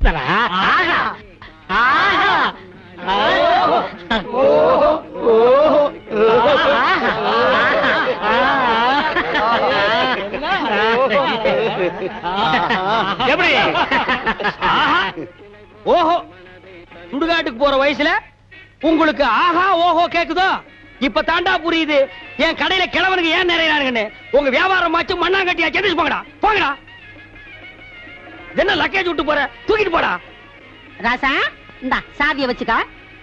சூப்பரா? ஆஹா ஆஹா எப்படி? ஓஹோ, சுடுகாட்டுக்கு போற வயசுல உங்களுக்கு ஆஹா ஓஹோ கேக்குதோ? இப்ப தாண்டா புரியுது என் கடையில கிழவனுக்கு ஏன் நிறைய உங்க வியாபாரம் மாச்சு மண்ணாங்கட்டியா செஞ்சு போங்கடா போங்கடா. என்ன லக்கேஜ் விட்டு போற, தூக்கிட்டு போடா. ராசா இந்தா சாவிய வச்சுக்க.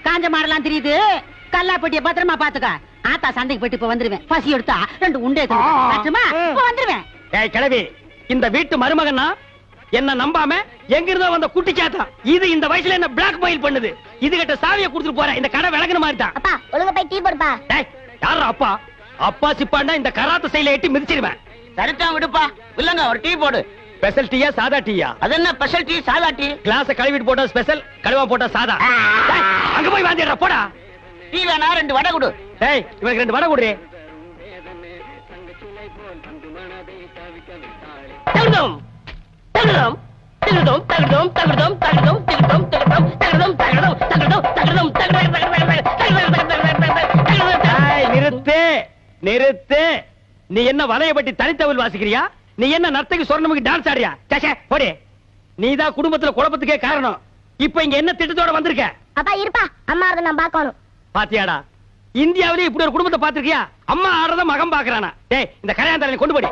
காஞ்ச மாடலாம் தெரியுது, கல்லாப்பட்டிய பத்திரமா பாத்துக்க. ஆத்தா சந்தைக்கு போயிட்டு இப்ப வந்துருவேன். பசி எடுத்தா 2 உண்டே வந்துருவேன். ஏய் கிழவி, இந்த வீட்டு மருமகன்னா என்ன நம்பாம எங்க இருந்தோ வந்த குட்டி சாத்தா இது இந்த வயசுல என்ன பிளாக் மெயில் பண்ணுது. இது கிட்ட சாவியை கொடுத்துட்டு போற. இந்த கடை விளங்குன மாதிரி தான். அப்பா ஒழுங்கா போய் டீ போடுப்பா. டேய் யாரா அப்பா? அப்பா சிப்பாண்டா இந்த கராத்த சைல எட்டி மிதிச்சிடுவேன். சரிதான் விடுப்பா. இல்லங்க ஒரு டீ போடு. ஸ்பெஷல் டீயா சாதா டீயா? அது என்ன ஸ்பெஷல் டீ சாதா டீ? கிளாஸ் கழுவிட்டு போட்டா ஸ்பெஷல், கழுவா போட்டா சாதா. டேய், அங்க போய் வாந்திடுற போடா. டீ வேணா 2 வடை கொடு. டேய் இவனுக்கு 2 வடை குடுறே. தகுதம் தகுதம் தகுதம் தகுதம் தகுதம் தகுதம் தகுதம் தகுதம் தகுதம் தகுதம் தகுதம் தகுதம். டேய் நிறுத்து நிறுத்து. நீ என்ன வலைய பட்டி தனித்தவள் வாசிக்கிறியா? நீ என்ன நர்த்தகி சொர்ணமுக்கு டான்ஸ் ஆடுறியா? சே போடி. நீதான் குடும்பத்துல குழப்பத்துக்கே காரணம். இப்ப இங்க என்ன திட்டத்தோட வந்திருக்க? அப்பா இருப்பா, அம்மா அதை நான் பார்க்கணும். பாத்தியாடா, இந்தியாவிலே இப்படி ஒரு குடும்பத்தை பாத்திருக்கியா? அம்மா ஆடுறத மகன் பாக்குறானா? டேய் இந்த கல்யாணத்தை கொண்டு போடி.